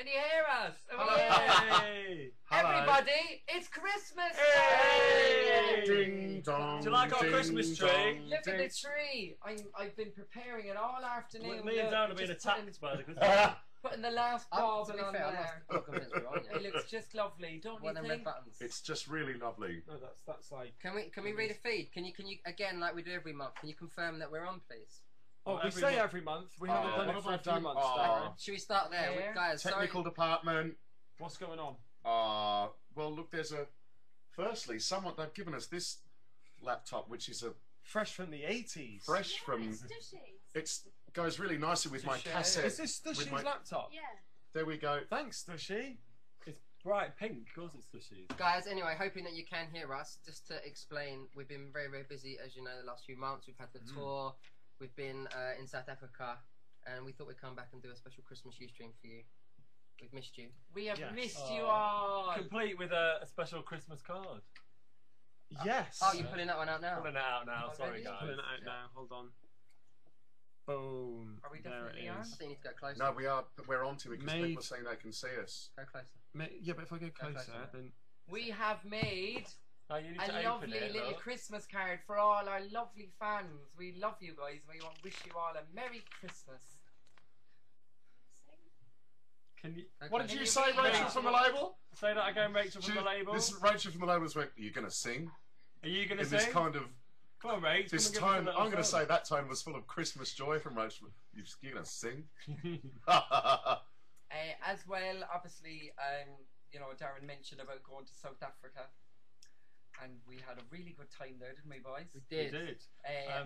Can you hear us? Hello. Hey! Everybody, it's Christmas Hey! Day! Ding dong. Do you like our Christmas tree? Look at the tree. I've been preparing it all afternoon. Me and Look, Darren have been just attacked by the Christmas tree. putting the last To bauble be on fair, there. I'm not convinced we're on It yet. looks just lovely, don't One you of them red think? buttons. It's just really lovely. No, that's like. Can we read a feed? Can you again, like we do every month? Can you confirm that we're on, please? Oh, we say every month. We haven't done what it have for I a few done? months. Oh. Darren. Should we start there, Yeah. guys? Technical department. What's going on? Well, look, there's a. Firstly, someone they've given us this laptop, which is a Fresh from the 80s. fresh from. It's goes really nicely with my Touche. cassette. Is this Stushy's with my- laptop? Yeah. There we go. Thanks, Stushy. It's bright pink. Of course, it's Stushy's. Guys, anyway, hoping that you can hear us. Just to explain, we've been very, very busy, as you know, the last few months. We've had the tour. We've been in South Africa, and we thought we'd come back and do a special Christmas Ustream for you. We've missed you. We have Yes. missed you all. Complete with a special Christmas card. Yes. Oh, you're pulling that one out now? Pulling it out now. Oh, Sorry, really? guys. Pulling it out now. Hold on. Boom. Are we There definitely it on? I is. think you need to go closer. No, we're on to it because Made- people are saying they can see us. Go closer. Yeah, but if I go closer, closer, then We have made Oh, you need a to open lovely it, little look. Christmas card for all our lovely fans. We love you guys. We want to wish you all a Merry Christmas. Can you Go What closer. did you you say, read Rachel that? from the label? say that again, Rachel from the label? This is Rachel from the label. Went, are you going to sing? Are you going to In sing? this kind of Come on, Rach. this come and tone, give us a I'm going to little say that tone was full of Christmas joy from Rachel. You're going to sing? song. As well, obviously, you know, Darren mentioned about going to South Africa, and we had a really good time there, didn't we, boys? We You did. did. We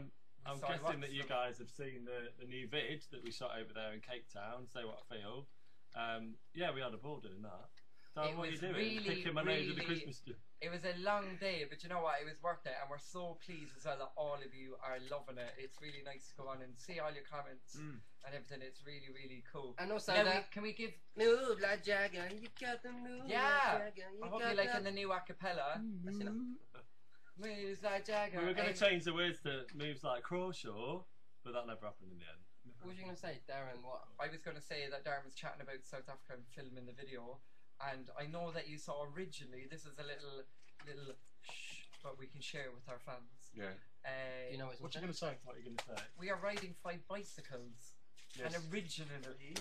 I'm saw guessing lots that you of- guys have seen the new vid that we shot over there in Cape Town. Say what I feel. Yeah, we had a ball doing that. Darren, It what are you was doing? really, Picking my nose at the really- Christmas tree. It was a long day, but you know what? It was worth it, and we're so pleased as well that all of you are loving it. It's really nice to go on and see all your comments and everything. It's really, really cool. And also, Now can we give? move like Jagger, you got the move. Yeah. like Jagger, I hope you like in the new acapella. That's enough. Moves like Jagger. We were going to change the words to moves like Crawshaw, but that never happened in the end. What was you going to say, Darren? What? I was going to say that Darren was chatting about South Africa and filming the video, and I know that you saw originally. This is a little shh, but we can share with our fans. Yeah. Do you know what What it's you going to say? What are you going to say? We are riding 5 bicycles, Yes. and originally,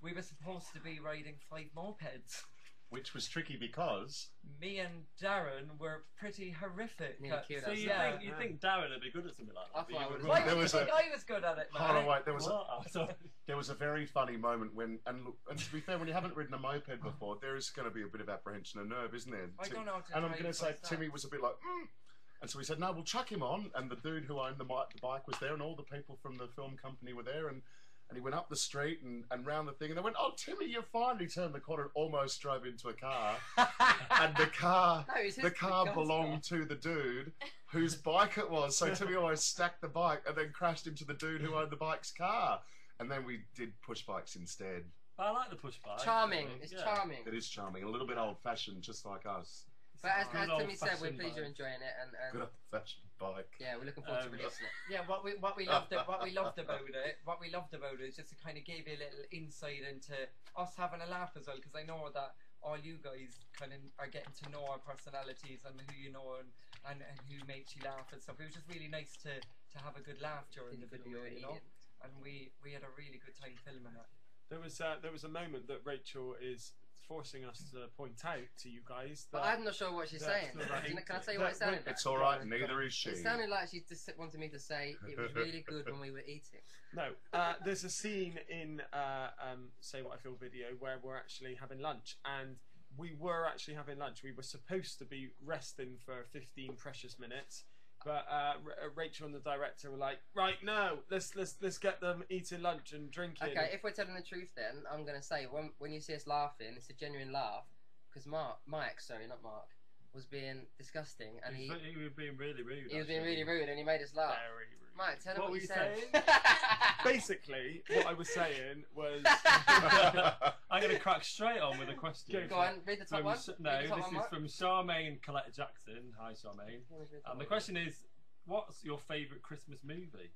we were supposed to be riding 5 mopeds. Which was tricky because Me and Darren were pretty horrific. Nearly killed So us. you think Darren would be good at something like that? I but thought I you would've were Why wrong. do There you was think a- I was good at it, man? hold on, wait, there was What? I'm sorry. a very funny moment when and to be fair, when you haven't ridden a moped before, there is going to be a bit of apprehension and nerve, isn't there? I don't know how to And I'm drive going to say myself. Timmy was a bit like, and so we said, no, we'll chuck him on. And the dude who owned the bike was there, and all the people from the film company were there, and he went up the street and round the thing, and they went, "Oh, Timmy, you're fine." He turned the corner and almost drove into a car, and the car No, it's his the car guy's belonged to the dude whose bike it was. So Timmy almost stacked the bike and then crashed into the dude who owned the bike's car. And then we did push bikes instead. I like the push bike. Charming. actually. It's Yeah. charming. It is charming, a little bit old-fashioned, just like us. But as Good Timmy said, we're old-fashioned pleased you're bike. enjoying it, Good and old-fashioned bike. yeah, we're looking forward to Um, releasing it. Yeah, what we loved about it is just it kind of gave you a little insight into us having a laugh as well, because I know that all you guys kind of are getting to know our personalities and who you know and who makes you laugh and stuff. It was just really nice to have a good laugh during the video, you know. And we had a really good time filming it. there was a moment that Rachel is forcing us to point out to you guys But that I'm not sure what she's That's saying. the right- Can I tell you what it sounded like? It's all right, neither is she. It sounded like she just wanted me to say it was really good when we were eating. no, there's a scene in Say What I Feel video where we're actually having lunch, and we were actually having lunch. We were supposed to be resting for 15 precious minutes, but Rachel and the director were like, "Right, no, let's get them eating lunch and drinking." Okay, if we're telling the truth, then I'm gonna say when you see us laughing, it's a genuine laugh because Mike, sorry, not Mark, was being disgusting and He was being really rude. he was being actually. really rude and he made us laugh. Very rude. Mike, tell them What what were you you said. saying? Basically, what I was saying was I'm going to crack straight on with a question. Go on, read the top From one. No, Read the top this one, is Mark. from Charmaine Colette Jackson. Hi, Charmaine. You want me to read the top And the one? question is, what's your favourite Christmas movie?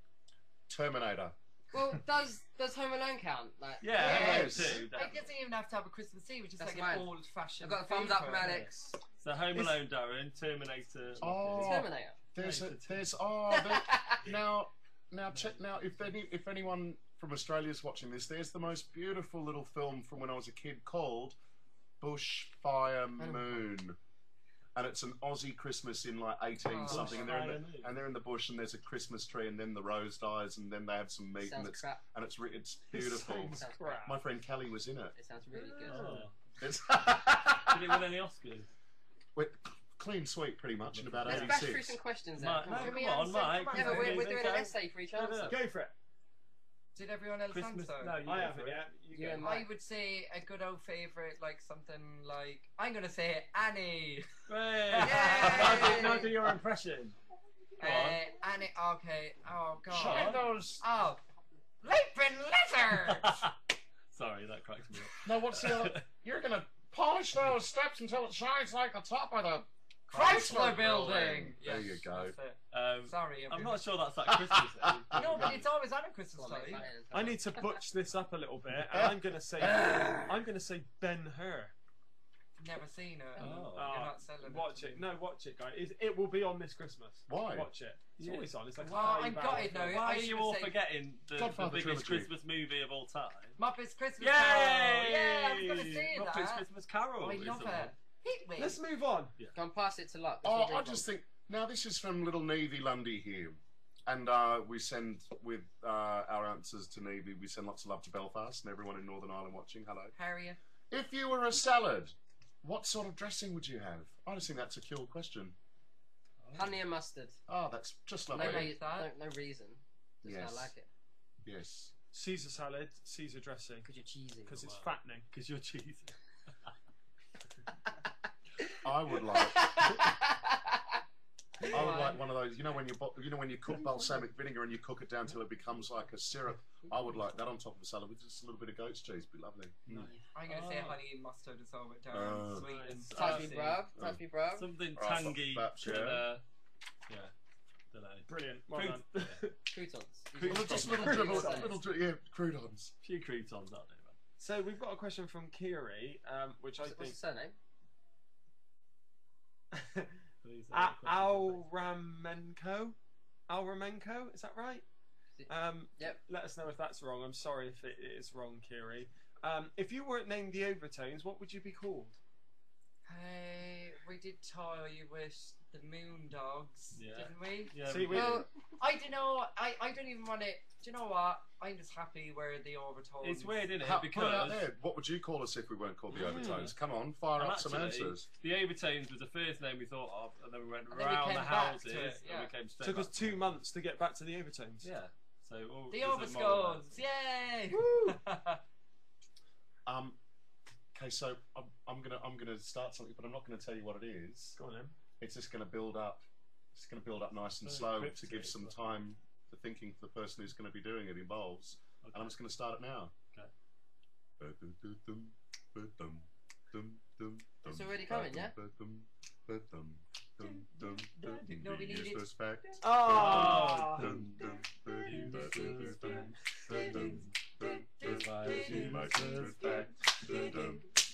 Terminator. Well, does Home Alone count? Like, Yeah, Yes. Home Alone It 2, definitely. doesn't even have to have a Christmas Eve. It's just That's like mine. an old-fashioned. I've got a thumbs up from favourite. Alex. So Home Alone, Darren, Terminator. Oh. Terminator. Now if anyone from Australia's watching this, there's the most beautiful little film from when I was a kid called Bushfire Moon. And it's an Aussie Christmas in like 18 something, and they're in the bush, and there's a Christmas tree, and then the rose dies, and then they have some meat, and Sounds crap. it's beautiful. Sounds crap. My friend Kelly was in it. It sounds really good. Oh. It's Did it win any Oscars? with clean sweet, pretty much, in about Let's bash through 86. some questions then. Mike, Come no, on. Can we come on, answer- Mike. come on. Yeah, but we're doing an Okay. essay for each No, no. answer. Go for it. Did everyone else Christmas. answer? No, you I go haven't for it. yet. You You go. and I would say a good old favourite, like something like I'm gonna say Annie. Hey. Now do your impression. Go on. Annie. Okay. Oh God. Sean? Those. Oh, leaping lizards. Sorry, that cracks me up. No, what's the other? You're gonna polish those steps until it shines like the top of the Chrysler Building. There Yes, you go. that's it. Um, Sorry, I'm everyone. not sure that's that Christmas. No, but it's always on at Christmas Well, time. I need to butch this up a little bit, and I'm gonna say Ben Hur. Never seen it. Oh. You're not selling Watch to it. me. No, watch it, guys. It will be on this Christmas. Why? Watch it. It's Yeah. always on. It's like Oh, I'm gutted now. Why I are you should've all said- forgetting the Godfather biggest trilogy. Christmas movie of all time? Muppets Christmas Yay! Carol. Yeah, I was gonna say Muppets that. Christmas Carol. I is love the one. it. Hit me. Let's move on. Go and pass it to luck. Oh, I just think now this is from little Navy Lundy here, and we send with our answers to Navy. We send lots of love to Belfast and everyone in Northern Ireland watching. Hello. Harriet. If you were a salad, what sort of dressing would you have? I just think that's a cool question. honey and mustard. Oh, that's just No, lovely. hate that. no reason. Just Yes. I like it. Yes. Caesar salad, Caesar dressing, Because you're cheesy. because it's Wow. fattening. Because you're cheesy. I would like. I would like one of those. You know when you cook balsamic vinegar and you cook it down till it becomes like a syrup. I would like that on top of a salad with just a little bit of goat's cheese. Be lovely. I'm gonna say Oh. honey and mustard as well with Darren. Oh. Sweet and Nice. Touch me, spicy. bruv. Touch me, bruv. Something Oh, I thought tangy. perhaps, with, yeah. yeah. Don't know. Brilliant. Well Fruit- done. Croutons. Well, just little dribble, yeah, croutons. Few croutons out there, man. So we've got a question from Kiri, which I What's the think surname? Please, Alramenko, is that right? Yep. Let us know if that's wrong. I'm sorry if it is wrong, Kiri. If you weren't named the Overtones, what would you be called? Hey, we did toy with the Moondogs, Yeah. didn't we? Yeah, See, we we- did. Well, I don't know. I don't even want to. Do you know what? I'm just happy where the Overtones. It's weird, isn't it? Put it out Because there. What would you call us if we weren't called the Mm. Overtones? Come on, fire Well, up some actually, answers. the Overtones was the first name we thought of, and then we went And then we around came the back houses, to it, yeah. and we came straight Took us back to 2 it. months to get back to the Overtones. Yeah. So The there's a moral Overscones, yay! Okay, so I'm gonna start something, but I'm not gonna tell you what it is. Go on then. It's just gonna build up. It's gonna build up nice and Very slow to cryptic, give some but- time for thinking for the person who's going to be doing it involves. Okay. And I'm just going to start it now. Okay. It's already coming, yeah? No, we need it. Respect. Oh!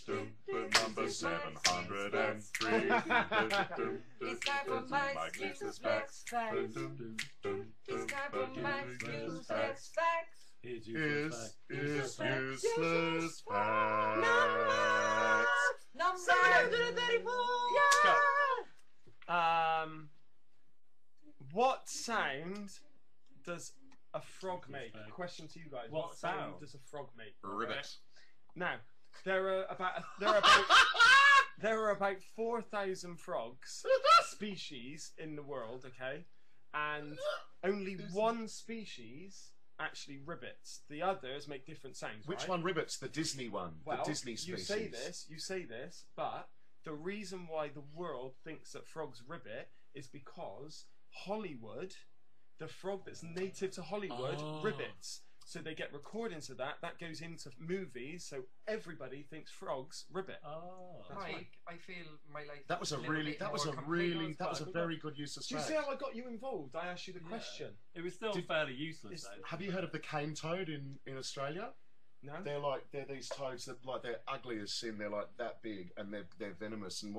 Number 703. It's time for Mike's useless facts. It's time for Mike's useless facts. Here's Is useless facts. useless facts. Number 734. What sound does a frog make? Fair. Question to you guys. What What sound sound? does a frog make? Ribbit. Now, there are about 4,000 frogs species in the world, okay? And only one species actually ribbits. The others make different sounds. Which right? one ribbits? The Disney one. Well, the Disney species. you say this, but the reason why the world thinks that frogs ribbit is because Hollywood, the frog that's native to Hollywood, Oh. ribbits. So they get recordings of that. That goes into movies, so everybody thinks frogs ribbit. Oh. That's right. I feel my life. That was a little really, bit that was more a complete. really, that was a quite very good use of Do you space. see how I got you involved? I asked you the Yeah. question. It was still Did- fairly useless, Is- though. Have you heard of the cane toad in Australia? No. They're these toads that they're ugly as sin. They're like that big and they're venomous and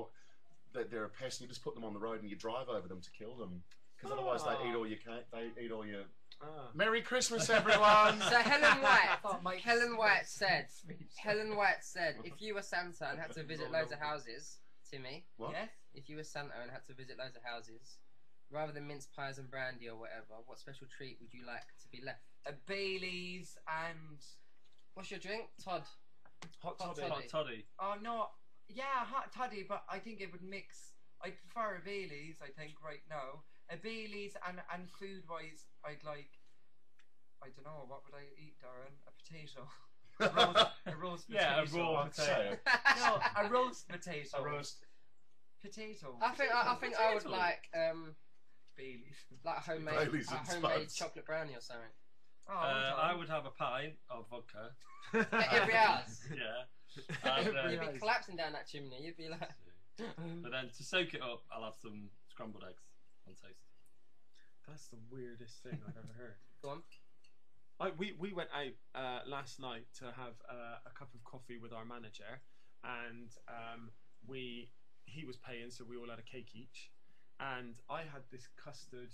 they're a pest. And you just put them on the road and you drive over them to kill them because otherwise they eat all your cake. They eat all your. Ah. Merry Christmas, everyone. So Helen White, thought Mike- Helen White said, if you were Santa and had to visit loads of houses, Timmy, What? Yes. if you were Santa and had to visit loads of houses, rather than mince pies and brandy or whatever, what special treat would you like to be left? A Bailey's and What's your drink? Todd. Hot Hot toddy. toddy. Hot toddy. oh no, yeah, hot toddy, but I think it would mix. I prefer a Bailey's. I think right now a Bailey's and food wise, I'd like. I don't know what would I eat, Darren? A potato. A roast potato. Yeah, a raw I'd say potato. No, a roast potato. a roast. I Potato. think I would Potato. like Bailey's. like a homemade Bailey's and homemade Spuds. chocolate brownie or something. Oh, I would have a pint of vodka. Every house. Yeah. And, You'd be Nice. collapsing down that chimney. You'd be like, but then to soak it up, I'll have some scrambled eggs on toast. That's the weirdest thing I've ever heard. go on. We went out last night to have a cup of coffee with our manager, and he was paying, so we all had a cake each, and I had this custard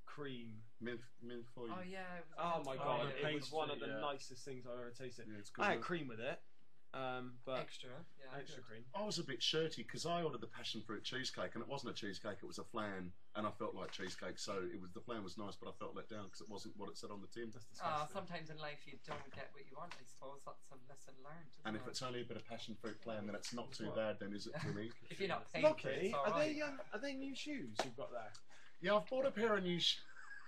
cream. Milk for you. Oh yeah. It Oh was my Oh, god, the it was pastry, one of the yeah. nicest things I've ever tasted. Yeah, it's good. I had isn't it? cream with it, but extra. Yeah. extra good. cream. I was a bit shirty because I ordered the passion fruit cheesecake and it wasn't a cheesecake, it was a flan, and I felt like cheesecake. So the flan was nice, but I felt let down because it wasn't what it said on the tin. That's Ah, disgusting. sometimes in life you don't get what you want. I suppose that's a lesson learned. And if isn't it's only a bit of passion fruit flan, then it's not too What? bad. Then is it, Timmy? it? If you're not paying for Lucky, it, it's are alright. they new shoes you've got there? Yeah, I've bought a pair of new shoes.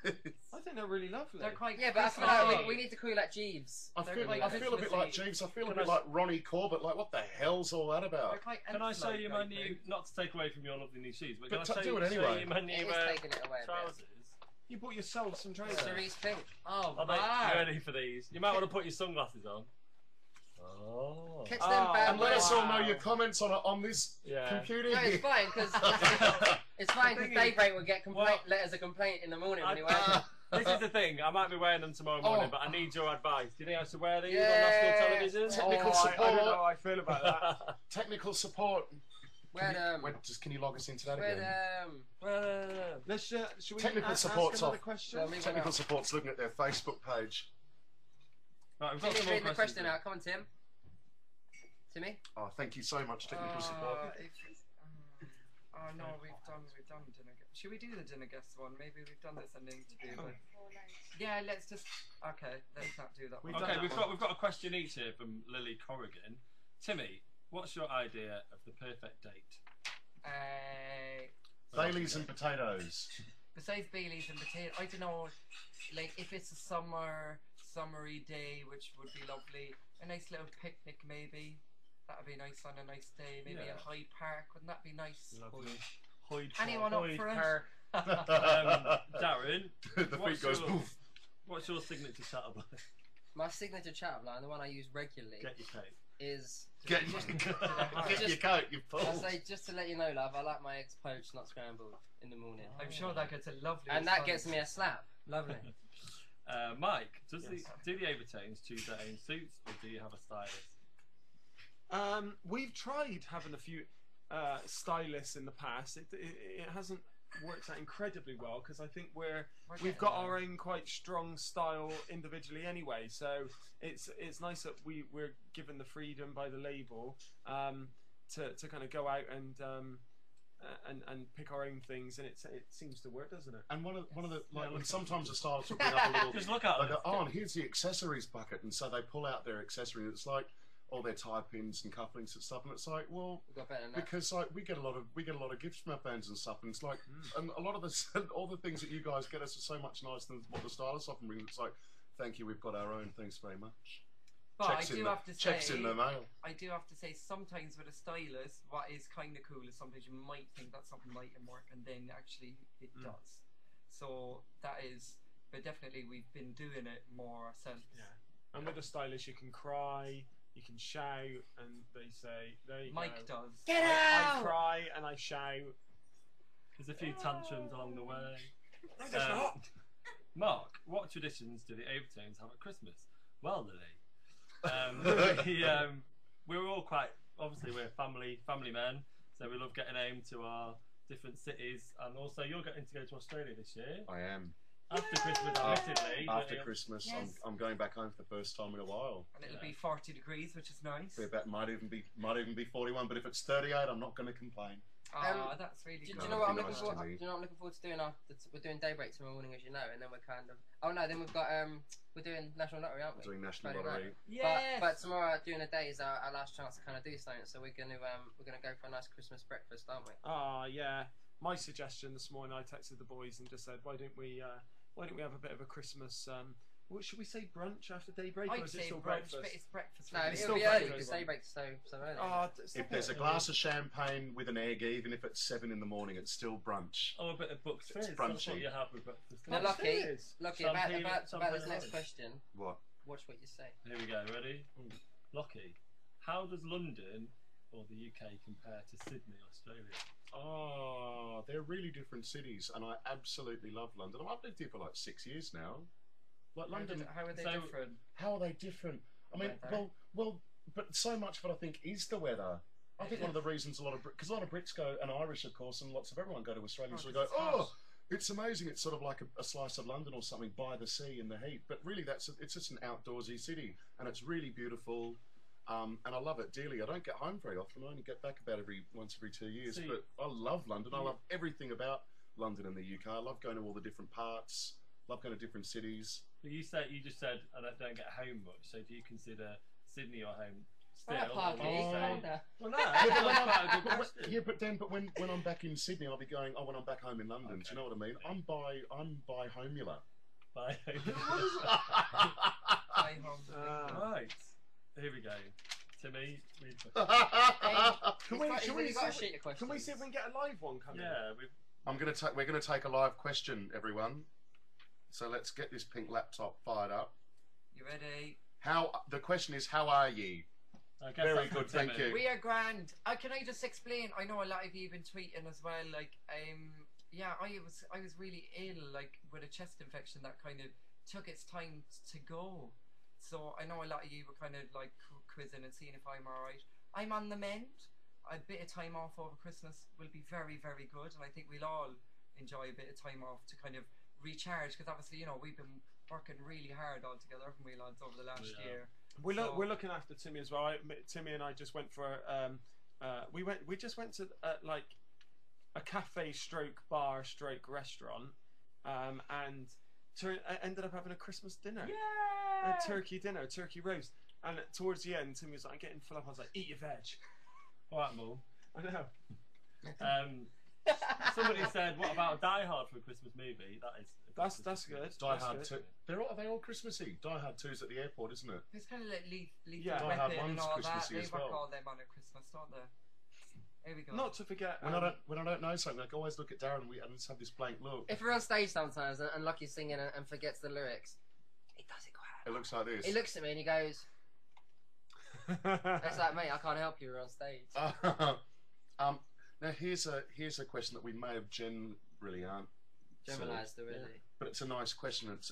I think they're really lovely. They're quite. Yeah, but I feel Christmas-y. like we need to call you like Jeeves. I They're feel, quite I feel a bit like Christmassy. Jeeves. I feel a Can bit I- like Ronnie Corbett. Like, what the hell's all that They're about? quite Can I show elf-like, you I my think. new, not to take away from your lovely new shoes, but But can I do it show anyway. you my It new is taking it away a bit. trousers? You bought yourself some trousers. Cerise pink. Oh, Are they wow. ready for these? You might want to put your sunglasses on. Oh. Catch Oh, them bad And let us all know Wow. your comments on this Yeah. computer. No, it's fine because it's fine because The thing is- Daybreak will get Well, letters of complaint in the morning when he I- wakes up. This is the thing. I might be wearing them tomorrow morning, Oh. but I need your advice. Do you think I should wear these Yeah. on national television? Technical I support. don't know how I feel about that. Technical support. Where them? Can you log us into that Where again? them? Let's should we Technical ask support's another off. question? Well, we- Technical support's looking at their Facebook page. Right, we've got Timmy's some more reading the questions. question out. Come on, Tim. Timmy? Oh, thank you so much, technical support. Oh no, we've done dinner. Should we do the dinner guest one? Maybe we've done this and need to do it. Yeah, let's just. Okay, let's not do that. We've one. done Okay, that we've got a question each here from Lily Corrigan. Timmy, what's your idea of the perfect date? Baileys and potatoes. Besides Bailey's and potato, I don't know. Like if it's a summery day, which would be lovely. A nice little picnic, maybe. That would be nice on a nice day. Maybe Yeah. in Hyde Park. Wouldn't that be nice? Lovely. Anyone up for it? Darren, The what's feet goes your- poof. what's your signature chat line? My signature chat line, the one I use regularly, Get your cake. is Get, Just- get your coat, you I fool. say just to let you know, love, I like my eggs poached, not scrambled, in the morning, I'm sure that gets a lovely. and that response. gets me a slap. Lovely. Mike, do Yes. the Overtones choose their own suits, or do you have a stylist? We've tried having a few stylists in the past. It hasn't worked out incredibly well because I think we've got our own quite strong style individually anyway. So it's nice that we're given the freedom by the label to kind of go out and pick our own things, and it seems to work, doesn't it? And one of the Yeah, like, look and at sometimes the stylists will bring up a little. Just look at They them. go, oh, and here's the accessories bucket, and so they pull out their accessories. It's like all their tie pins and cufflinks and stuff, and it's like, well, We've got better than that. because like we get a lot of gifts from our fans and stuff, and it's like, and a lot of the all the things that you guys get us are so much nicer than what the stylists often bring. It's like, thank you, we've got our own. Thanks very much. But Checks I in do the- have to checks say, in the mail. I do have to say, sometimes with a stylist, what is kind of cool is sometimes you might think that something mightn't work, and then actually it does. So that is but definitely we've been doing it more ourselves. Yeah. And with the stylist, you can cry, you can shout, and they say, there you Mike go. does. Get I out! cry and I shout. There's a few tantrums along the way. No, there's not. Mark, what traditions do the Overtones have at Christmas? Well, Lily, we're all quite, obviously we're family men, so we love getting home to our different cities, and also you're getting to go to Australia this year. I am. After Christmas, admittedly. After Christmas, Yes. I'm going back home for the first time in a while. And it'll be 40 degrees, which is nice. That might even be 41, but if it's 38, I'm not going to complain. Oh, that's really Do good. you know what I'm That'd looking be nice forward? to me. Do you know what I'm looking forward to doing? We're doing daybreak tomorrow morning, as you know, and then we're kind of. Oh no, then we've got we're doing National Lottery, aren't we? Doing National Friday Lottery. night. Yes! But tomorrow during the day is our last chance to kind of do something. So we're gonna go for a nice Christmas breakfast, aren't we? Ah, yeah. My suggestion this morning, I texted the boys and just said, why don't we have a bit of a Christmas? What should we say? Brunch after daybreak, or I'd is it say still brunch, breakfast? but it's breakfast. No, really. It's it'll still be early breakfast. because daybreak's so early. Oh, If there's a glass of champagne with an egg, even if it's 7 in the morning, it's still brunch. Oh, a bit of Bucks Fizz. It's That's brunchy. what you have with breakfast. Now, Bucks Lucky, Fizz. about Champagne this next Rose. question. What? Watch what you say. Here we go, ready? Lockie, how does London or the UK compare to Sydney, Australia? Oh, they're really different cities, and I absolutely love London. I've lived here for like 6 years now. Like London, How are they So- different? how are they different? I mean, Weather. well, but so much of it I think is the weather. I think one of the reasons because a lot of Brits go, and Irish of course, and lots of everyone go to Australia, so we go, it's hot. oh, it's amazing. It's sort of like a slice of London or something by the sea in the heat. But really, it's just an outdoorsy city, and it's really beautiful. And I love it dearly. I don't get home very often. I only get back about once every 2 years. See- But I love London. I love everything about London and the UK. I love going to all the different parts. Love going to different cities. Well, you just said I don't get home much. So do you consider Sydney your home still? Alright, Parky, or would you say- calm down. Well, no, that's quite a good question. Yeah, but when I'm back in Sydney, I'll be going. Oh, when I'm back home in London, do you know what I mean? I'm by Homula. Bye. I home. Right. Here we go. Timmy, read the Can we, He's should really we got a see, sheet of can we see if we can get a live one coming? Yeah, We're gonna take a live question, everyone. So let's get this pink laptop fired up. You ready? The question is, how are ye? I guess Very that's good, for thank Timmy. you. We are grand. Can I just explain? I know a lot of you have been tweeting as well. Like, yeah, I was really ill, like with a chest infection that kind of took its time to go. So I know a lot of you were kind of like quizzing and seeing if I'm all right. I'm on the mend. A bit of time off over Christmas will be very, very good, and I think we'll all enjoy a bit of time off to kind of recharge, because obviously, you know, we've been working really hard all together, haven't we, lads, over the last year. We're looking after Timmy as well. Timmy and I just went for we just went to like a cafe stroke bar stroke restaurant, and ended up having a Christmas dinner. Yeah. A turkey dinner, turkey roast. And towards the end, Timmy was like, I'm getting full up. I was like, eat your veg. All right, Mum. I know. Somebody said, "What about Die Hard for a Christmas movie?" That is. That's good. Die That's Hard good. 2. Are they all Christmassy? Die Hard 2's at the airport, isn't it? It's kind of like Lethal Yeah. Die Hard Weapon and 1's all that. Christmassy They as work well. all them on at Christmas, don't they? Here we go. Not to forget. When I don't know something, I always look at Darren and just have this blank look. If we're on stage sometimes and Lucky's singing and forgets the lyrics, he does it quite. It looks like this. He looks at me and he goes, "It's like, mate, I can't help you. We're on stage." Now here's a question that we may have generally Generalised already. but it's a nice question. It's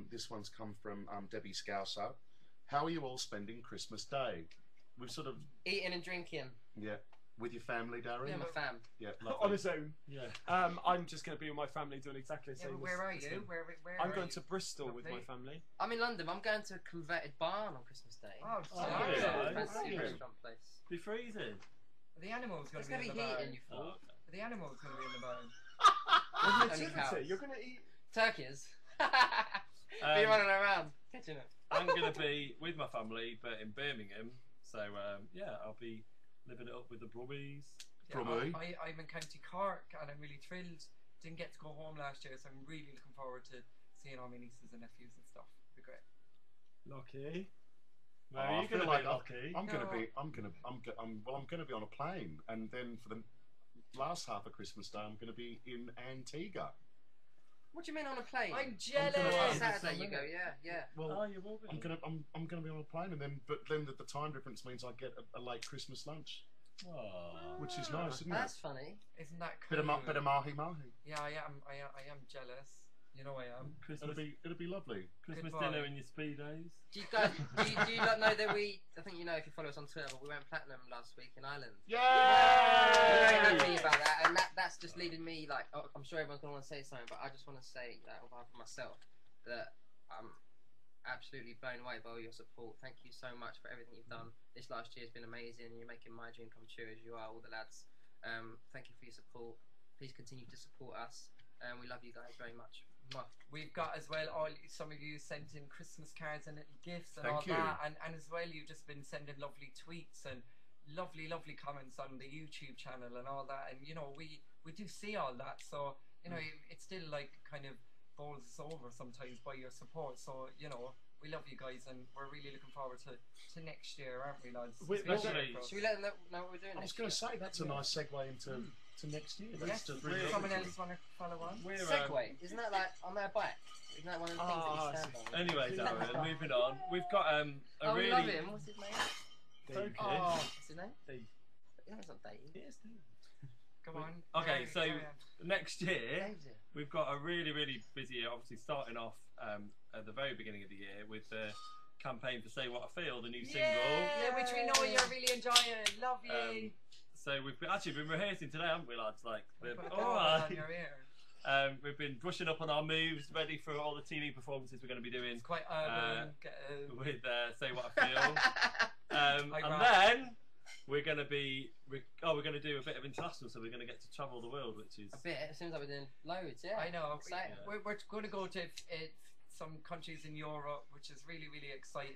this one's come from Debbie Scouser. How are you all spending Christmas Day? We've sort of Eating and drinking. with your family, Darren. Yeah, my fam. Yeah, on lovely. his own. Yeah. I'm just going to be with my family doing exactly the Yeah, same. but where are as you? him. Where I'm are going you? to Bristol with my Lovely. family. I'm in London. But I'm going to a converted barn on Christmas Day. Oh, Oh, sorry. yeah. Fancy Yeah. restaurant place. Be freezing. The animal's going It's to going be to in be the barn. heating, you Oh, fool. okay. The animal's going to be in the barn. Only Nativity, cows. you're going to eat. Turkeys. Be running around, catching it. I'm going to be with my family, but in Birmingham. So yeah, I'll be living it up with the Brummies. Yeah, Probably. I'm in County Cork and I'm really thrilled. Didn't get to go home last year, so I'm really looking forward to seeing all my nieces and nephews and stuff. It'll be great. Lucky. Oh, Where I are you going feel to like be, Lucky? I'm gonna be on a plane, and then for the last half of Christmas Day, I'm gonna be in Antigua. What do you mean on a plane? I'm gonna jealous. work. Saturday you go, yeah. Well, Oh, you will be. I'm gonna be on a plane, and then the time difference means I get a late Christmas lunch, Aw. which is nice, isn't That's funny. Isn't that cool? it? Bit of mahi mahi. Yeah, I am jealous. You know I am. Christmas, It'll be lovely. Christmas Goodbye. dinner in your speedos. Do you guys, do you not know that I think you know if you follow us on Twitter, but we went platinum last week in Ireland. Yay! I'm very happy about that, and that's just leading me, like, I'm sure everyone's going to want to say something, but I just want to say that on behalf of myself, that I'm absolutely blown away by all your support. Thank you so much for everything you've done. This last year has been amazing. You're making my dream come true, as you are, all the lads. Thank you for your support. Please continue to support us, and we love you guys very much. We've got as well, some of you sent in Christmas cards and little gifts and Thank all you. that, and as well you've just been sending lovely tweets and lovely comments on the YouTube channel and all that, and you know we do see all that, so you know it's still like kind of bowls us over sometimes by your support, so you know we love you guys and we're really looking forward to next year, aren't we, lads? Especially- Should we let them know what we're doing I was next going to year? say that's a nice segue into next year. That's Yes, just really someone lovely. else want to follow on? We're, Segway, isn't that like on their bike? Isn't that one of the things that you stand on? Anyway, Darren, moving on. We've got a Oh, we really. love him. What's his name? David. Oh, What's his name? Dave. Yeah, it's not Dave. Yes, Dave. come on. Okay, so carry on. next year Dave's it. we've got a really busy year. Obviously, starting off at the very beginning of the year with the campaign for "Say What I Feel," the new single. Yeah, which we know you're really enjoying. Love you. So we've actually been rehearsing today, haven't we, lads? Like, Put a all bell on right. your ear. We've been brushing up on our moves, ready for all the TV performances we're going to be doing It's quite urban. with "Say What I Feel," and Like then we're going to we're going to do a bit of international, so we're going to get to travel the world, which is A bit. It seems like we're doing loads, yeah. I know. Exciting. We're going to go to some countries in Europe, which is really exciting,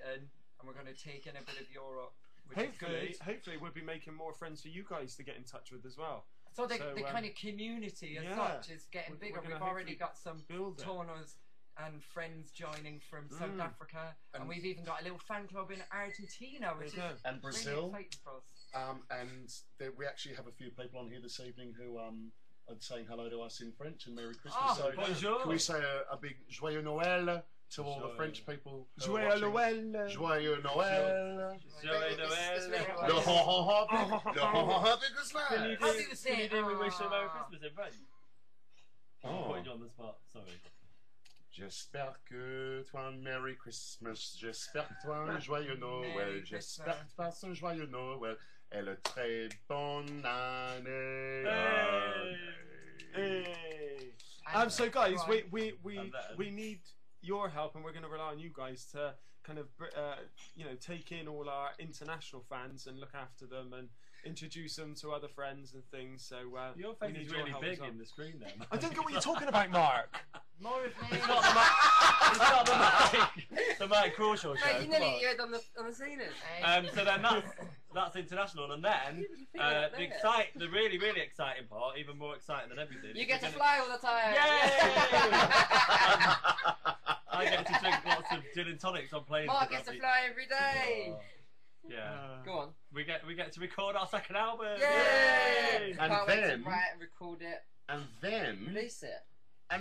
and we're going to take in a bit of Europe, which is good. Hopefully we'll be making more friends for you guys to get in touch with as well. So the kind of community as yeah. such is getting We're bigger. gonna We've already hopefully got some build it. toners and friends joining from South Africa, and we've even got a little fan club in Argentina, which is And really Brazil. exciting for us. And we actually have a few people on here this evening who are saying hello to us in French and Merry Christmas. Oh, so bonjour. can we say a big Joyeux Noël to all the Joyeux. French people? who are Joyeux watching? Noël. Joyeux Noël. Joey It's Noel. really Le ha ha ha. Le ha ha ha Can you Christmas. How do you do, say can you do we wish you a Merry ah? Christmas in French? Oh. Putting you on the spot, sorry. J'espère que toi un Merry Christmas, j'espère que toi un joyeux Noël, Merry j'espère que tu Christmas. passes un joyeux Noël et le très bonne année. Hey. And- So guys, Go on. we need your help, and we're going to rely on you guys to kind of take in all our international fans and look after them and introduce them to other friends and things. So Your we face need is your really help big as well. in the screen then. I don't get what you're talking about, Mark. More of me. It's not the Mike. It's not the Mike Crawshaw show. Mate, you come nearly on. eared on the ceiling. So then that's international, and then You feel it there. the really exciting part, even more exciting than everything. You get to we're gonna- fly all the time. I get to drink lots of gin and tonics on planes. Mark because gets to I'll be- fly every day. Oh, yeah, Go on. we get to record our second album. Yay! And Can't wait then- to write and record it. And then Release it. go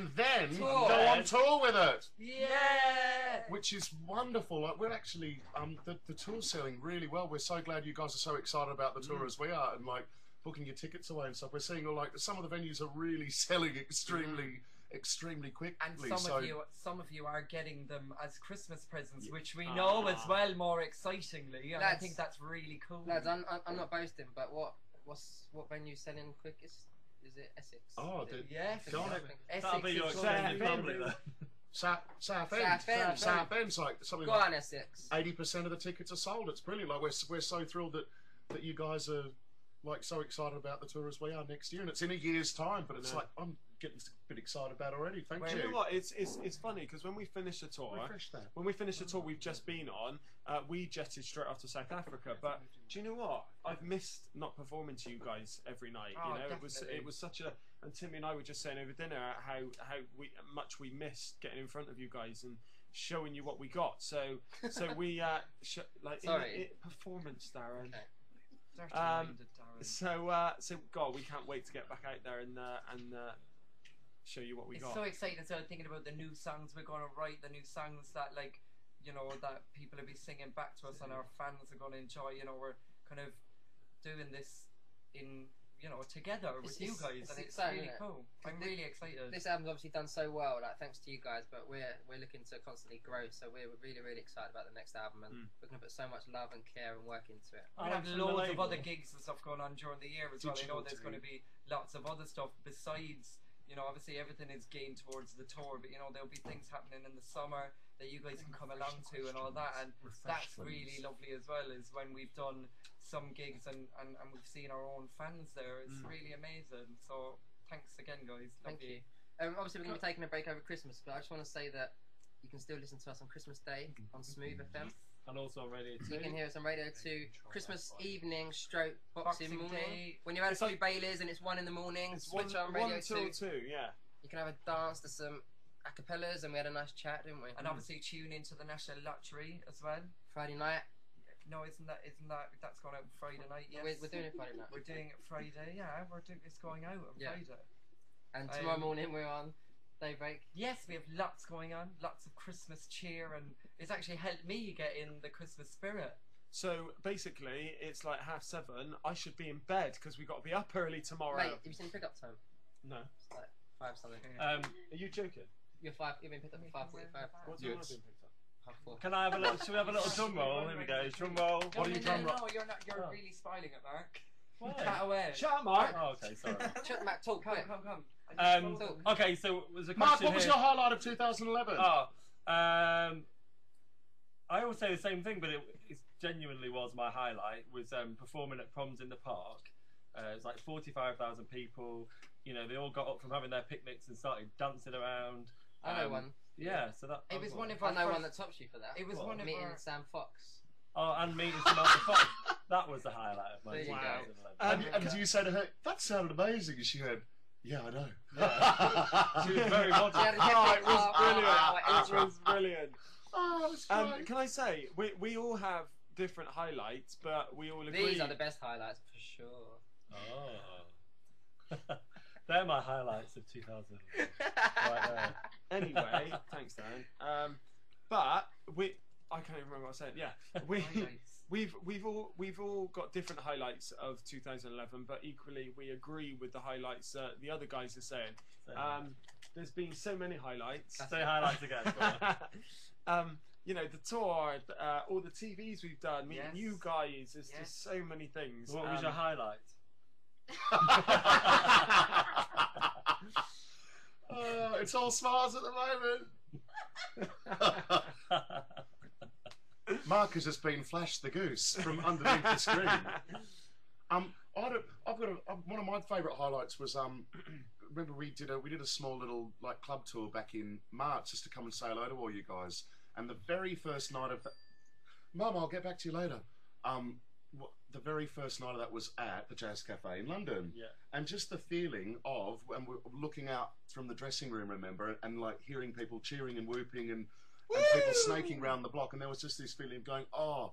Tour. on tour with it. Yeah. Which is wonderful. Like we're actually the tour's selling really well. We're so glad you guys are so excited about the tour as we are, and like booking your tickets away and stuff. We're seeing like some of the venues are really selling extremely quickly. And so some of you are getting them as Christmas presents, which we know as well more excitingly. And I Lads. think that's really cool. Lads, I'm not boasting, but what venue's selling quickest? Is it Essex? Oh, Is it- Yes. Go on. That'll be your is extended good. family then. Southend. Southend's like something Go like on, Essex. 80% of the tickets are sold. It's brilliant. Like we're so thrilled that you guys are like so excited about the tour as we are next year, and it's in a year's time. But it's No. like I'm getting a bit excited about it already. Thank Well, Do you know you. what? It's funny because when we finished the tour, Refresh that. when we finished the tour we've just been on, we jetted straight off to South Africa. But do you know what? I've missed not performing to you guys every night. Oh, You know, definitely. it was such a. And Timmy and I were just saying over dinner how much we missed getting in front of you guys and showing you what we got. So we Sorry. performance, Darren. Okay. Dirty-minded, Darren. So God, we can't wait to get back out there and show you what we It's got. so exciting as well, thinking about the new songs we're going to write, the new songs that, like, you know, that people will be singing back to us and our fans are going to enjoy. You know, we're kind of doing this in, you know, together with you guys, and it's exciting, really isn't it? cool. I'm really excited. This album's obviously done so well, like thanks to you guys, but we're looking to constantly grow, so we're really excited about the next album, and we're going to put so much love and care and work into it. We have loads of other gigs and stuff going on during the year as well. I know there's going to be lots of other stuff besides, you know, obviously everything is gained towards the tour, but you know, there'll be things happening in the summer that you guys can come along to and all that, and that's really lovely as well, is when we've done some gigs and we've seen our own fans there. It's really amazing. So thanks again, guys. Thank you. Obviously we're going to be taking a break over Christmas, but I just want to say that you can still listen to us on Christmas Day on Smooth FM. And also on Radio 2. You can hear us on Radio 2 Christmas evening stroke Boxing morning. Day. When you're at a few Baileys and it's 1 in the morning, switch on Radio 2. 1 till 2, yeah. You can have a dance to some acapellas, and we had a nice chat, didn't we? And obviously tune into the National Lottery as well. Friday night. No, isn't that that's going out Friday night? Yes, We're doing it Friday night. We're doing it Friday. Yeah, it's going out on Friday. And tomorrow morning we're on Daybreak. Yes, we have lots going on, lots of Christmas cheer, and it's actually helped me get in the Christmas spirit. So basically, it's like 7:30. I should be in bed because we got to be up early tomorrow. Mate, have you seen pick up time? No. It's like 5 something. Are you joking? You've been picked up at 5:45. What time have I been picked up? 4:30. Can I have a little? Should we have a little drum roll? Here we go. Drum roll. No, you're not. You're really spoiling it, Mark. Cut away. Shut up, Mark. Oh, okay, sorry. Shut the Mac, talk quick. Come. Okay, so there's a question Mark, what was here. your highlight of 2011? Oh, I always say the same thing, but it genuinely was my highlight. Was performing at Proms in the Park. It was like 45,000 people. You know, they all got up from having their picnics and started dancing around. I know one. Yeah, so that. It was one of I our know one first- that tops you for that. It was one of meeting our. Sam Fox. Oh, and meeting Samantha Fox. That was the highlight of my There you go. 2011. And you said to her, that sounded amazing. And she went, yeah, I know. She was very modest. Yeah, Oh, it was oh, brilliant. It was brilliant. Oh, it's great. Can I say, we all have different highlights, but we all agree. These are the best highlights for sure. Oh. They're my highlights of 2000. Right there. Anyway, thanks, Dan. But I can't even remember what I said. Yeah, we've all got different highlights of 2011, but equally we agree with the highlights that the other guys are saying. There's been so many highlights. Say highlights again. Go on. You know, the tour, all the TVs we've done, meeting Yes. you guys. There's Yes. just so many things. What was your highlight? It's all smiles at the moment. Mark has just been Flash the Goose from underneath the screen. One of my favourite highlights was remember we did a small little like club tour back in March just to come and say hello to all you guys. And the very first night of that, Mum, I'll get back to you later. The very first night of that was at the Jazz Cafe in London. Yeah. And just the feeling of, and we're looking out from the dressing room, remember, and like hearing people cheering and whooping and people snaking around the block, and there was just this feeling of going, oh,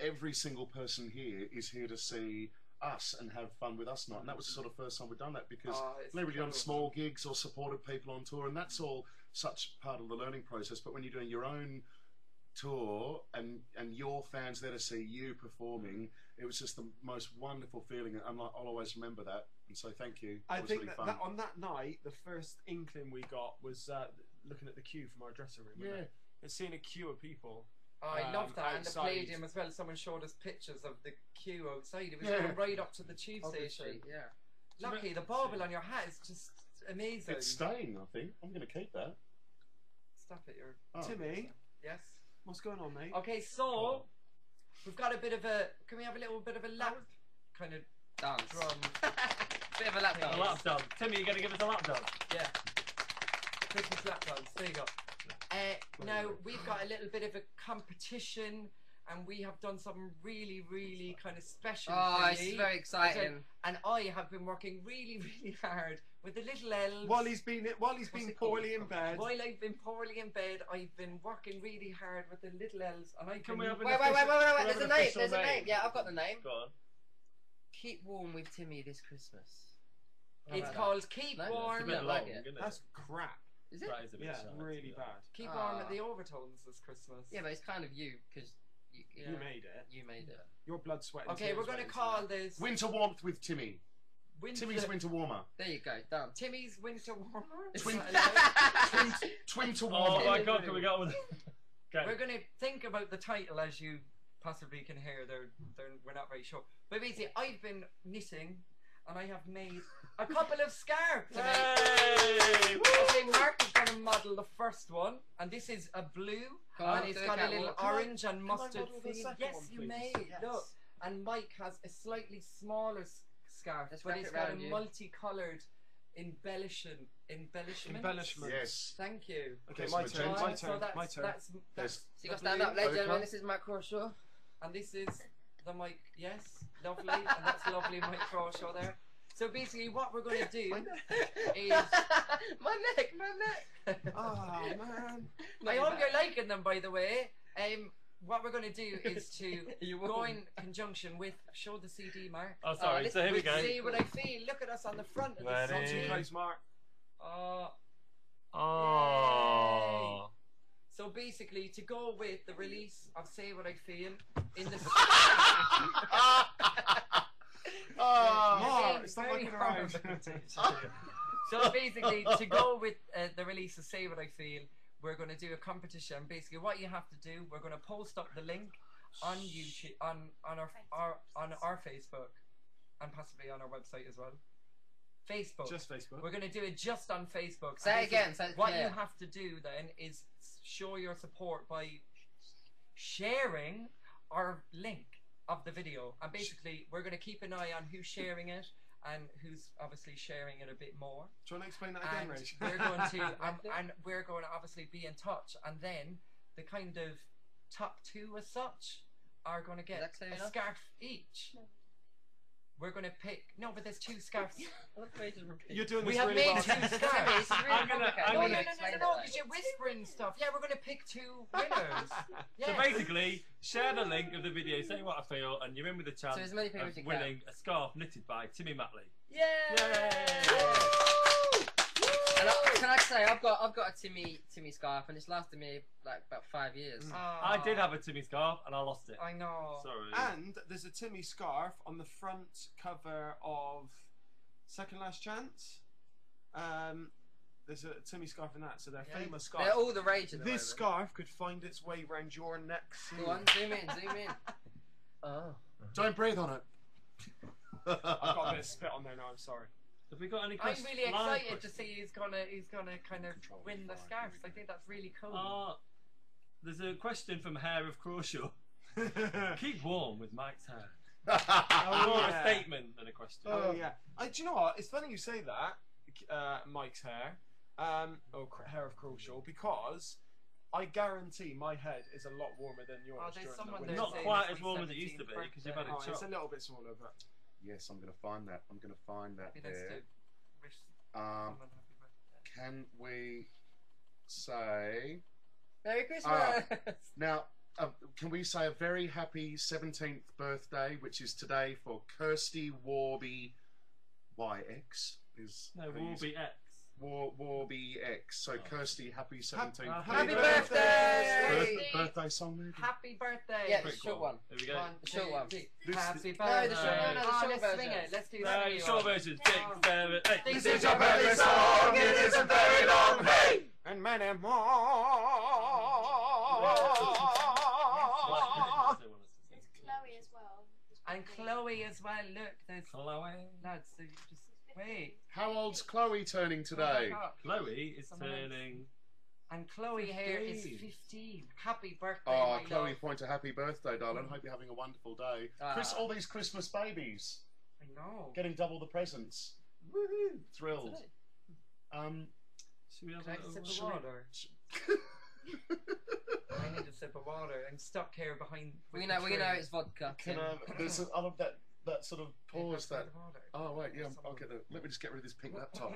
every single person here is here to see us and have fun with us tonight. And that was the sort of first time we've done that, because It's we've never done cool. small gigs or supported people on tour, and that's all such part of the learning process. But when you're doing your own tour and your fans there to see you performing, it was just the most wonderful feeling, and I'll always remember that. And so thank you. I It was think really that, fun. on that night, the first inkling we got was looking at the queue from our dressing room. Yeah. And seeing a queue of people. Oh, I love that. And the outside. Palladium as well. Someone showed us pictures of the queue outside. It was Yeah. going right up to the tube Obviously, station. yeah. Lucky, the bauble on your hat is just amazing. It's staying, I think. I'm going to keep that. Stop it, you're... Oh. Timmy, Yes? what's going on, mate? Okay, so... We've got a bit of a... Can we have a little bit of a lap kind of Dance. drum? Bit of a lap dance. A lap dance. Timmy, you going to give us a lap dance? Yeah. Christmas lap dance. There you go. Now, we've got a little bit of a competition, and we have done something really, really kind of special. Oh, for it's you. very exciting. And I have been working really, really hard with the little elves. While he's been What's it called? poorly in bed. While I've been poorly in bed, I've been working really hard with the little elves, and I Can we have an Wait, official- wait. can we have There's an a name. official There's a name. Yeah, I've got the name. Go on. Keep warm with Timmy this Christmas. How It's about called Keep No, It's a Warm. bit don't long, like it. isn't it? That's crap. that? Is it? That is a bit Yeah, shite, really yeah. bad. Keep Warm at Ah. the Overtones this Christmas. Yeah, but it's kind of you because Yeah. You made it. you made it. Your blood, sweat, and Okay, tears we're going to went into call that. this Winter warmth with Timmy. Timmy's winter warmer. There you go. Done. Timmy's Winter Warmer. Is Twin- that allowed? Twinter Oh warmer. my god, can we go with Okay. We're going to think about the title, as you possibly can hear. We're not very sure. But basically, I've been knitting, and I have made a couple of scarves. Hey! Okay, Mark is going to model the first one, and this is a blue, Come on, and it's do the got a little catwalk. Can I- orange and can I mustard model the feel. second Yes, one, you please? may. Yes. Look, and Mike has a slightly smaller scarf, Let's but wrap it's it got a round you. multicoloured embellishment. Embellishment. Yes. Thank you. Okay, Yes, my magenta. turn. My Right, turn. so that's, My turn. That's So you the got to stand blue, up, ladies and Okay. gentlemen. This is Matt Crawshaw. and this is the Mike. Yes, lovely, and that's lovely Mike Crawshaw there. So basically, what we're going to do is. my neck. Oh man. I hope you're liking them, by the way. What we're going to do is to You go won't. in conjunction with. Show the CD, Mark. Oh, sorry. let's- So here we With go. See What I Feel. Look at us on the front of the Ready? Not too CD. close, Mark. Oh. So basically, to go with the release of Say What I Feel in the. Oh, Mark, stop very looking around. So basically, to go with the release of Say What I Feel, we're going to do a competition. Basically, what you have to do, we're going to post up the link on YouTube, on our Facebook, and possibly on our website as well. Facebook. Just Facebook. We're going to do it just on Facebook. Say And it again. Say it what clear. you have to do then is show your support by sharing our link of the video. And basically, we're going to keep an eye on who's sharing it and who's obviously sharing it a bit more. Do you want to explain that again, And Rach? we're going to and we're going to obviously be in touch. And then the kind of top two as such are going to get Is that clear a enough? scarf each. We're going to pick. No, but there's two scarves. You're doing We this have really made well. two scarves. I'm gonna- No, I'm no, gonna- because you're whispering stuff. Yeah, we're going to pick two winners. So Yeah. basically, share the link of the video, say what I feel, and you're in with a chance So as many people of as you winning a scarf knitted by Timmy Matley. And can I say I've got a Timmy scarf and it's lasted me like about 5 years. I did have a Timmy scarf and I lost it. I know. Sorry. And there's a Timmy scarf on the front cover of Second Last Chance. There's a Timmy scarf in that, so they're Yeah. famous scarves. They're all the rage at the This moment. scarf could find its way round your neck soon. Go on, zoom in. Oh. don't breathe on it. I've got a bit of spit on there now. I'm sorry. Have we got any I'm questions? really live excited to questions? see who's gonna kind of win the scarves. I think that's really cool. There's a question from Hair of Crawshaw. Keep warm with Mike's hair. Oh, More yeah. a statement than a question. Oh yeah. Do you know what? It's funny you say that, Mike's hair, or hair of Crawshaw, because I guarantee my head is a lot warmer than yours. Oh, there's during someone the there winter. Not saying quite it's as my warm as it used to be 17th because you've had Oh, a it's chop. a little bit smaller, but Yes, I'm going to find that. I'm going to find that Maybe that's there. to wish Um, someone happy birthday. can we say Merry Christmas! now? Can we say a very happy 17th birthday, which is today, for Kirsty Warby YX? Is No, how you will say- be X. Warby X. So Kirsty, happy 17th. Happy birthday! Birthday song, maybe. Happy birthday! Yeah, the Quick short one. Here we go. One, The short two, one. three. This- Happy No, birthday! the short- no, the Oh, short let's version. swing it. Let's do No, the short version. 6, 7, 8. This is your birthday song, it isn't very long, hey! and many more. There's Chloe as well. And Chloe as well. Look, there's Chloe. lads. So you just wait. How old's Chloe turning today? Oh my God. Chloe is Someone else. turning. And Chloe here is 15. 15. Happy birthday, Oh, my Chloe, love. point a happy birthday, darling. Hope you're having a wonderful day. Chris, all these Christmas babies I know. getting double the presents. Woohoo! Thrilled. Should we have Can I a have a little- sip of water? I need a sip of water. I'm stuck here behind. We know it's vodka. Can Tim. there's a, I love that sort of pause that. Water. Oh wait, yeah. Okay, let me just get rid of this pink laptop.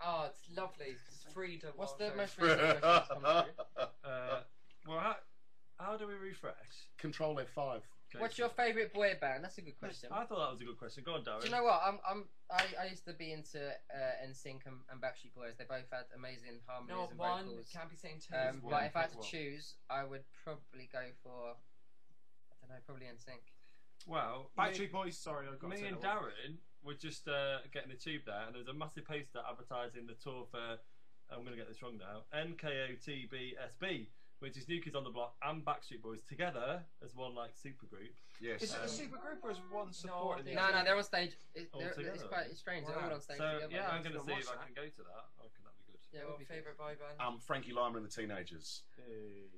Oh, it's lovely. It's free to What's water. the most recent question that's come through? Well, how do we refresh? Control F5. What's your favourite boy band? That's a good question. I thought that was a good question. Go on, Darren. Do you know what? I used to be into NSYNC and Backstreet Boys. They both had amazing harmonies No, and one vocals. can't be saying two. But if I had to One. choose, I would probably go for, I don't know, probably NSYNC. Well, Backstreet Boys. Sorry, I got me to say and that one. Darren were just getting the tube there, and there's a massive poster advertising the tour for, I'm going to get this wrong now, NKOTBSB, which is New Kids on the Block and Backstreet Boys together as one like super group. Yes. Is it a super group or is one supporting the they- No, other? no, they're on stage. All It's together. quite strange. They're all on stage So together. yeah, I'm going to Let's see go if I watch can go to that. I reckon that'd be good. Yeah, it Your would be good. favourite boy band? Frankie Lymon and the Teenagers. Hey.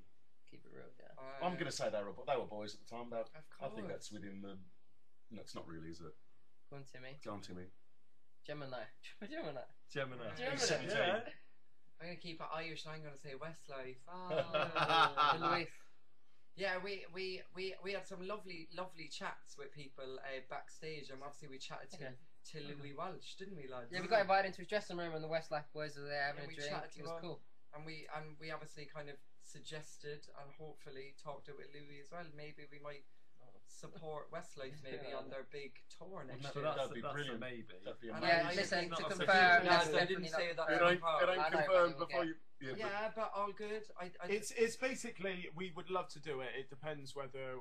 Keep it real, yeah. I'm going to say they were boys at the time. Of I think course. that's within the. No, it's not really, is it? Go on, Timmy. Go on, Timmy. Gemini. Gemini. Gemini. Gemini. Yeah. I'm going to keep it Irish and I'm going to say Westlife. The Louis. Yeah, we had some lovely chats with people backstage, and obviously we chatted to Louis Walsh, didn't we, lads? Yeah, we got invited into his dressing room and the Westlife boys were there having Yeah, a we drink. chatted It to was him. cool. And we obviously kind of suggested and hopefully talked it with Louis as well. Maybe we might support Westlife maybe on their big tour next So year. that's, That'd be that's a brilliant. maybe. That'd be And amazing. Yeah, I listen, It's to not confirm, official. that's No, I definitely didn't not say that. confirmed. It ain't I know confirmed we'll before get. you. Yeah, but Yeah, but all good. I It's basically we would love to do it. It depends whether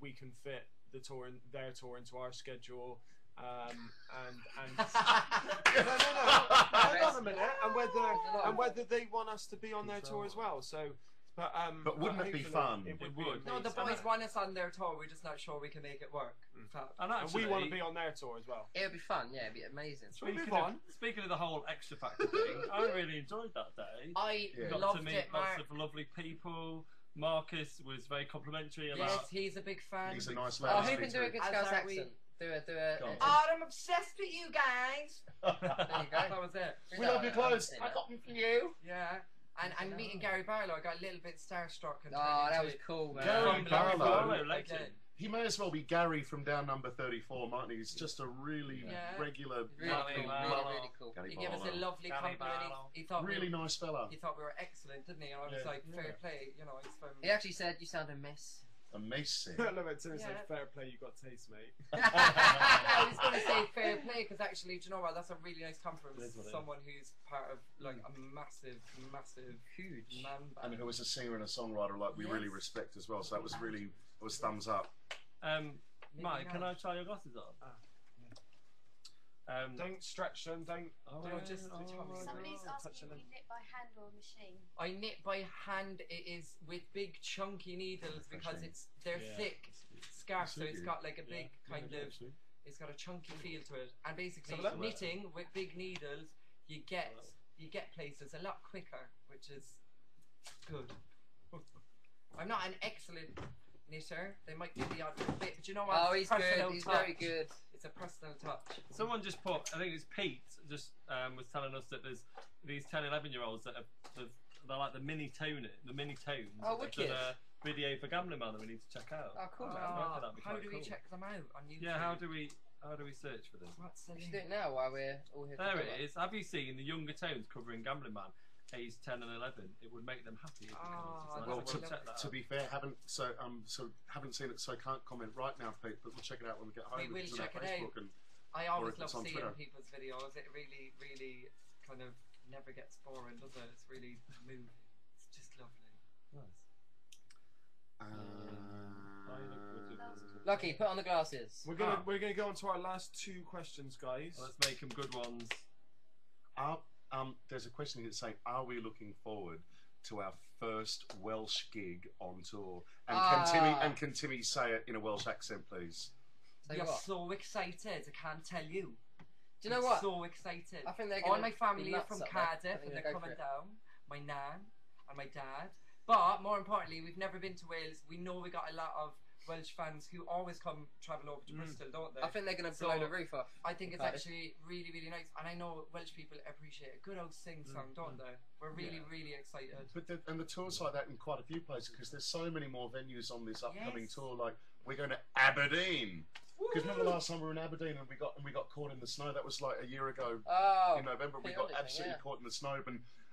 we can fit their tour into our schedule, and no, hold on a minute, and whether they want us to be on their tour as well. So, But wouldn't it be hopefully fun? It would. It would. No, the boys want us on their tour. We're just not sure we can make it work. Fab. And And actually, we want to be on their tour as well. It would be fun, yeah, it'd be amazing. Speaking of the whole extra factor thing, I really enjoyed that day. I Yeah. Got loved to meet it, lots Mark. of lovely people. Marcus was very complimentary Yes, about. he's a big fan. He's a nice Oh, lad. who to can speak do a to. good As Scouse are we. accent? Do a. Go on. Oh, I'm obsessed with you guys. There you go. That was it. We love your clothes. I've seen I that. got them for you. Yeah. And meeting Gary Barlow, I got a little bit starstruck. And Oh, turned that into was cool, man. Gary From Barlow. Barlow, Liverpool legend. again. He may as well be Gary from down number 34, mightn't he? He's just a really Yeah. regular, Really Gary cool, Barlow. really cool. Gary He gave us a Barlow. lovely Gary compliment. Barlow. He thought Really nice fella. he thought we were excellent, didn't he? And I was Yeah. like, fair play, he's from. He actually said you sound a mess. Amazing. I love it too. It's Yeah. like fair play. You got taste, mate. I was going to say fair play because actually, do you know what? That's a really nice compliment. It is what it is. Someone who's part of like a massive, huge man And band. who was a singer and a songwriter like we really Yes. respect as well. So that was really, it was thumbs up. Maybe Mike, can not. I try your glasses on? Don't stretch them. Don't. just- Somebody's touch asking them. if you knit by hand or machine. I knit by hand. It is with big chunky needles because they're Yeah. thick scarf, so it's Absolutely. got like a big kind of. Actually. It's got a chunky feel to it, and basically Some of that- knitting with big needles, you get places a lot quicker, which is good. I'm not an excellent knitter. They might do the odd bit, but you know what? Oh, It's he's good. personal He's touch. very good. It's a personal touch. Someone just put, I think it's Pete, just was telling us that there's these 10, 11-year-olds that they're like the mini tones. Oh, They've wicked. done a video for Gambling Man that we need to check out. Oh, cool, man. Ah, that'd be how quite do we cool. check them out on YouTube? Yeah, how do we search for them? What's the We should link? do it now while we're all here There together. it is. Have you seen the younger tones covering Gambling Man, aged 10 and 11? It would make them happy. If you Ah, could. Well, that's So lovely. check that to out. be fair, haven't seen it, so can't comment right now, Pete. But we'll check it out when we get home. We will It's on our check it out. Facebook and I or always if love it's on seeing Twitter. people's videos. It really, really kind of never gets boring, does it? It's really moving. It's just lovely. Nice. Lucky, put on the glasses. We're gonna go on to our last two questions, guys. Let's make them good ones. There's a question here saying, "Are we looking forward to our first Welsh gig on tour?" And can Timmy say it in a Welsh accent, please? Tell you You're what. so excited. I can't tell you. Do you know I'm what? So excited. I think they're All gonna my be family are nuts from up there. I Cardiff think and they're they're go coming for it. down. My nan and my dad. But more importantly, we've never been to Wales. We know we got a lot of Welsh fans who always travel over to Bristol, don't they? I think they're going to So, blow the roof off. I think it's Cardiff. actually really, really nice. And I know Welsh people appreciate a good old sing song, don't they? We're really, really excited. But the tour's like that in quite a few places because there's so many more venues on this upcoming Yes. tour. Like we're going to Aberdeen. Because remember last time we were in Aberdeen and we got caught in the snow. That was like a year ago Oh, in November. We Pete got Underthing, absolutely yeah. caught in the snow,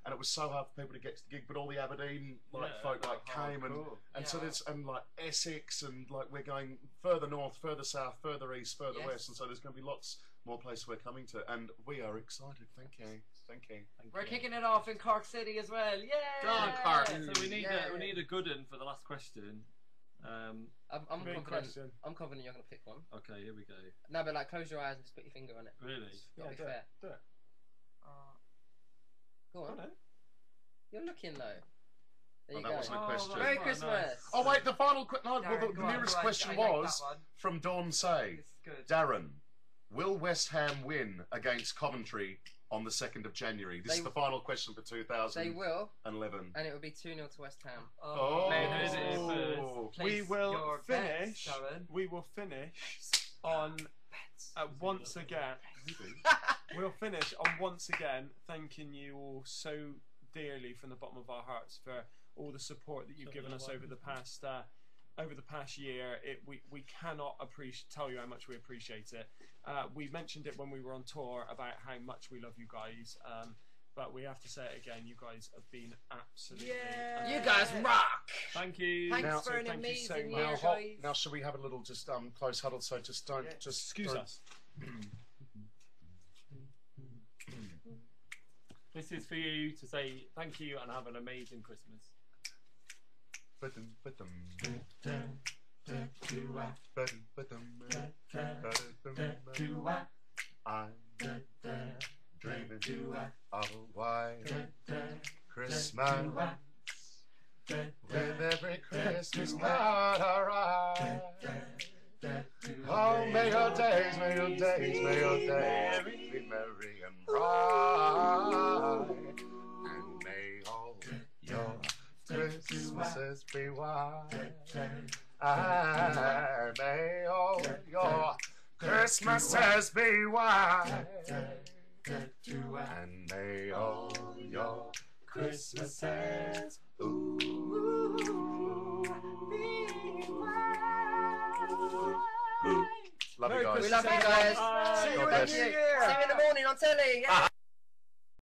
and it was so hard for people to get to the gig. But all the Aberdeen like Yeah, folk like oh, came, cool. and so Yeah. there's and like Essex, and like we're going further north, further south, further east, further Yes. west, and so there's going to be lots more places we're coming to, and we are excited. Thank you. Thank We're you. kicking it off in Cork City as well. Yay! Go on, Cork. So we need Yeah. we need a good one for the last question. I'm Big confident. question. I'm confident you're gonna pick one. Okay, here we go. No, but like close your eyes and just put your finger on it. Really? Gotta Yeah, be do it. fair. Do it. Go on. Go on, You're looking though. There you that go. wasn't a question. Merry Right, Christmas. nice. Oh wait, the final no. Darren, Well, go the on, nearest go on. question I like was that one. from Dawn Say. This is good. Darren, will West Ham win against Coventry on the 2nd of January? This is the final question for They 2011. will, and it will be 2-0 to West Ham. Oh, May heard it first. Place We will your finish. bets, Darren. We will finish on once again. We'll finish on once again thanking you all so dearly from the bottom of our hearts for all the support that you've given us over the past year. We cannot tell you how much we appreciate it. We mentioned it when we were on tour about how much we love you guys. But we have to say it again. You guys have been absolutely. Yeah. You guys rock. Thank you. Thanks Now- for an thank you so amazing much. year, guys. Now, should we have a little just close huddle? So just don't Excuse don't- us. This is for you to say thank you and have an amazing Christmas. I'm dreaming of a white Christmas with every Christmas card I write. Oh, may your days be merry and bright, and may all your Christmases be white, and may all your Christmases be white, and may all your Christmases Love you guys. We love you guys. Bye. See you God in bless. the morning on telly. Yeah.